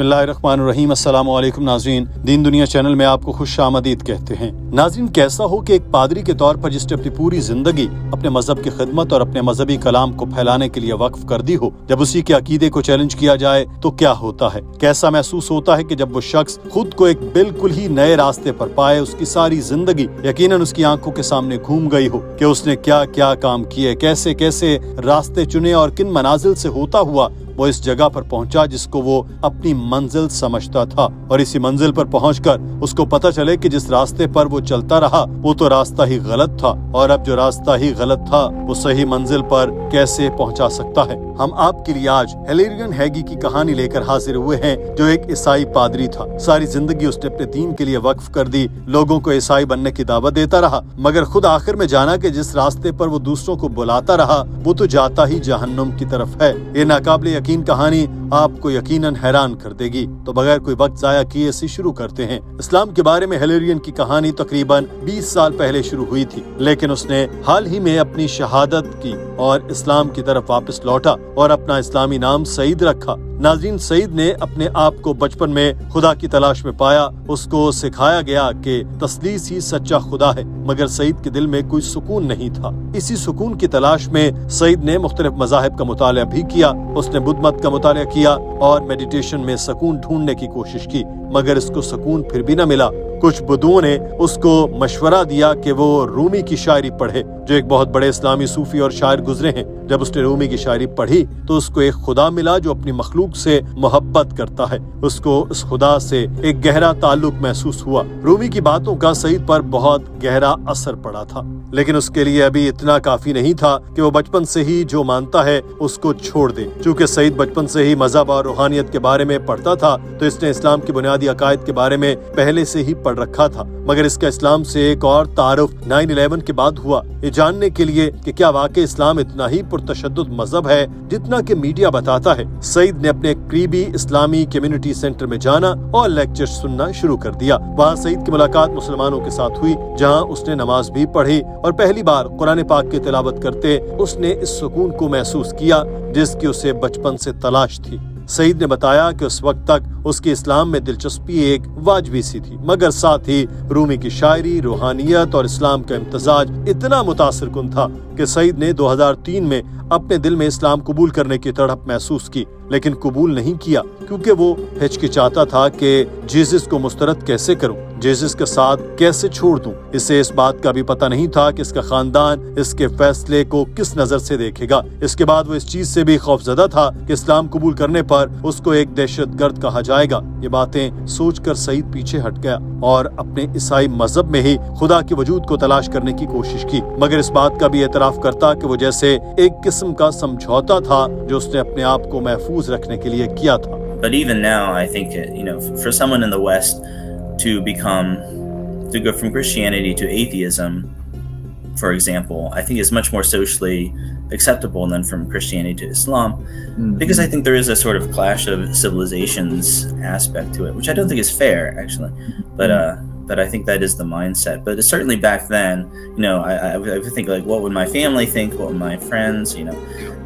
بسم اللہ الرحمن الرحیم۔ السلام علیکم ناظرین، دین دنیا چینل میں آپ کو خوش آمدید کہتے ہیں۔ ناظرین، کیسا ہو کہ ایک پادری کے طور پر جس نے اپنی پوری زندگی اپنے مذہب کی خدمت اور اپنے مذہبی کلام کو پھیلانے کے لیے وقف کر دی ہو، جب اسی کے عقیدے کو چیلنج کیا جائے تو کیا ہوتا ہے؟ کیسا محسوس ہوتا ہے کہ جب وہ شخص خود کو ایک بالکل ہی نئے راستے پر پائے، اس کی ساری زندگی یقیناً اس کی آنکھوں کے سامنے گھوم گئی ہو کہ اس نے کیا کیا کام کیے، کیسے کیسے راستے چنے اور کن منازل سے ہوتا ہوا وہ اس جگہ پر پہنچا جس کو وہ اپنی منزل سمجھتا تھا، اور اسی منزل پر پہنچ کر اس کو پتہ چلے کہ جس راستے پر وہ چلتا رہا وہ تو راستہ ہی غلط تھا، اور اب جو راستہ ہی غلط تھا وہ صحیح منزل پر کیسے پہنچا سکتا ہے۔ ہم آپ کے لیے آج ہلیرین ہیگی کی کہانی لے کر حاضر ہوئے ہیں، جو ایک عیسائی پادری تھا۔ ساری زندگی اس نے اپنے دین کے لیے وقف کر دی، لوگوں کو عیسائی بننے کی دعوت دیتا رہا، مگر خود آخر میں جانا کہ جس راستے پر وہ دوسروں کو بلاتا رہا وہ تو جاتا ہی جہنم کی طرف ہے۔ یہ ناقابل یقین کہانی آپ کو یقیناً حیران کر دے گی، تو بغیر کوئی وقت ضائع کیے اسے شروع کرتے ہیں۔ اسلام کے بارے میں ہلیرین کی کہانی تقریباً 20 سال پہلے شروع ہوئی تھی، لیکن اس نے حال ہی میں اپنی شہادت کی اور اسلام کی طرف واپس لوٹا اور اپنا اسلامی نام سعید رکھا۔ ناظرین، سعید نے اپنے آپ کو بچپن میں خدا کی تلاش میں پایا، اس کو سکھایا گیا کہ تثلیث ہی سچا خدا ہے، مگر سعید کے دل میں کوئی سکون نہیں تھا۔ اسی سکون کی تلاش میں سعید نے مختلف مذاہب کا مطالعہ بھی کیا، اس نے بدھ مت کا مطالعہ کیا اور میڈیٹیشن میں سکون ڈھونڈنے کی کوشش کی، مگر اس کو سکون پھر بھی نہ ملا۔ کچھ بدھوں نے اس کو مشورہ دیا کہ وہ رومی کی شاعری پڑھے، جو ایک بہت بڑے اسلامی صوفی اور شاعر گزرے ہیں۔ جب اس نے رومی کی شاعری پڑھی تو اس کو ایک خدا ملا جو اپنی مخلوق سے محبت کرتا ہے، اس کو اس خدا سے ایک گہرا تعلق محسوس ہوا۔ رومی کی باتوں کا سعید پر بہت گہرا اثر پڑا تھا، لیکن اس کے لیے ابھی اتنا کافی نہیں تھا کہ وہ بچپن سے ہی جو مانتا ہے اس کو چھوڑ دے۔ چونکہ سعید بچپن سے ہی مذہب اور روحانیت کے بارے میں پڑھتا تھا تو اس نے اسلام کی بنیادی عقائد کے بارے میں پہلے سے ہی پڑھ رکھا تھا، مگر اس کا اسلام سے ایک اور تعارف 9/11 کے بعد ہوا، یہ جاننے کے لیے کہ کیا واقعی اسلام اتنا ہی پرتشدد مذہب ہے جتنا کہ میڈیا بتاتا ہے۔ سعید نے اپنے قریبی اسلامی کمیونٹی سینٹر میں جانا اور لیکچر سننا شروع کر دیا۔ وہاں سعید کی ملاقات مسلمانوں کے ساتھ ہوئی، جہاں اس نے نماز بھی پڑھی اور پہلی بار قرآن پاک کی تلاوت کرتے اس نے اس سکون کو محسوس کیا جس کی اسے بچپن سے تلاش تھی۔ سعید نے بتایا کہ اس وقت تک اس کی اسلام میں دلچسپی ایک واجبی سی تھی، مگر ساتھ ہی رومی کی شاعری، روحانیت اور اسلام کا امتزاج اتنا متاثر کن تھا کہ سعید نے 2003 میں اپنے دل میں اسلام قبول کرنے کی تڑپ محسوس کی، لیکن قبول نہیں کیا کیونکہ وہ ہچکچاتا تھا کہ جیزس کو مسترد کیسے کروں، جیزس کے ساتھ کیسے چھوڑ دوں۔ اسے اس بات کا بھی پتہ نہیں تھا کہ اس کا خاندان اس کے فیصلے کو کس نظر سے دیکھے گا۔ اس کے بعد وہ اس چیز سے بھی خوفزدہ تھا کہ اسلام قبول کرنے پر اس کو ایک دہشت گرد کہا جائے گا۔ یہ باتیں سوچ کر سعید پیچھے ہٹ گیا اور اپنے عیسائی مذہب میں ہی خدا کے وجود کو تلاش کرنے کی کوشش کی، مگر اس بات کا بھی اعتراف کرتا کہ وہ جیسے ایک قسم کا سمجھوتا تھا جو اس نے اپنے آپ کو محفوظ رکھنے کے لیے کیا تھا۔ But even now, I think, for someone in the West to go from Christianity to atheism, for example, I think is much more socially acceptable than from Christianity to Islam, because I think there is a sort of clash of civilizations aspect to it, which I don't think is fair, actually, but I think that is the mindset. But certainly back then, I would think like, what would my family think? What would my friends,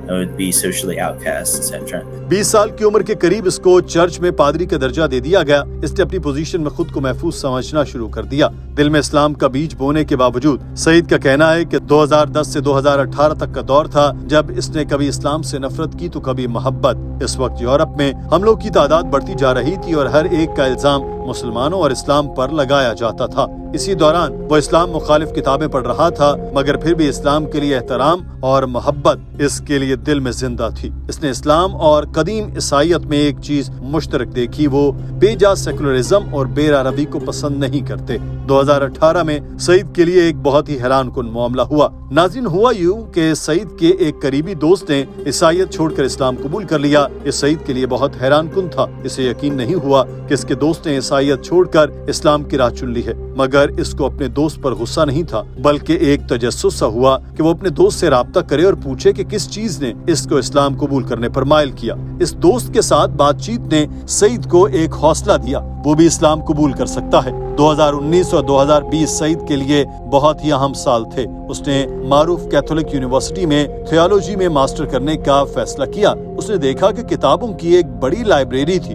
I would be socially outcast, etc. 20 سال کی عمر کے قریب اس کو church میں پادری کا درجہ دے دیا گیا۔ اس نے اپنی پوزیشن میں خود کو محفوظ سمجھنا شروع کر دیا۔ دل میں اسلام کا بیج بونے کے باوجود سعید کا کہنا ہے کہ 2010 سے 2018 تک کا دور تھا جب اس نے کبھی اسلام سے نفرت کی تو کبھی محبت۔ اس وقت یورپ میں حملوں کی تعداد بڑھتی جا رہی تھی اور ہر ایک کا الزام مسلمانوں اور اسلام پر لگایا جاتا تھا۔ اسی دوران وہ اسلام مخالف کتابیں پڑھ رہا تھا، مگر پھر بھی اسلام کے لیے احترام اور محبت اس کے لیے دل میں زندہ تھی۔ اس نے اسلام اور قدیم عیسائیت میں ایک چیز مشترک دیکھی، وہ بے جا سیکولرزم اور بے روی کو پسند نہیں کرتے۔ 2018 میں سعید کے لیے ایک بہت ہی حیران کن معاملہ ہوا۔ ناظرین، ہوا یوں کہ سعید کے ایک قریبی دوست نے عیسائیت چھوڑ کر اسلام قبول کر لیا۔ یہ سعید کے لیے بہت حیران کن تھا، اسے یقین نہیں ہوا کہ اس کے دوست نے عیسائیت چھوڑ کر اسلام کی راہ چن لی ہے، مگر اس کو اپنے دوست پر غصہ نہیں تھا بلکہ ایک تجسس سا ہوا کہ وہ اپنے دوست سے رابطہ کرے اور پوچھے کہ کس چیز نے اس کو اسلام قبول کرنے پر مائل کیا۔ اس دوست کے ساتھ بات چیت نے سعید کو ایک حوصلہ دیا، وہ بھی اسلام قبول کر سکتا ہے۔ 2019 اور 2020 سعید کے لیے بہت ہی اہم سال تھے۔ اس نے معروف کیتھولک یونیورسٹی میں تھیولوجی میں ماسٹر کرنے کا فیصلہ کیا۔ اس نے دیکھا کہ کتابوں کی ایک بڑی لائبریری تھی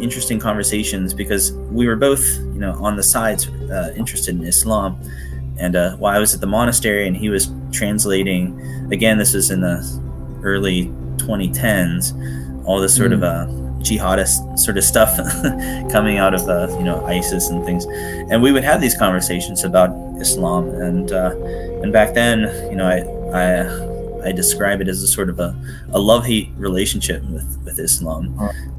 Interesting conversations because we were both, on the sides interested in Islam. And while I was at the monastery and he was translating, again, this was in the early 2010s, all this sort of jihadist sort of stuff coming out of ISIS and things, and we would have these conversations about Islam, and back then, I describe it as a sort of a love-hate relationship with Islam.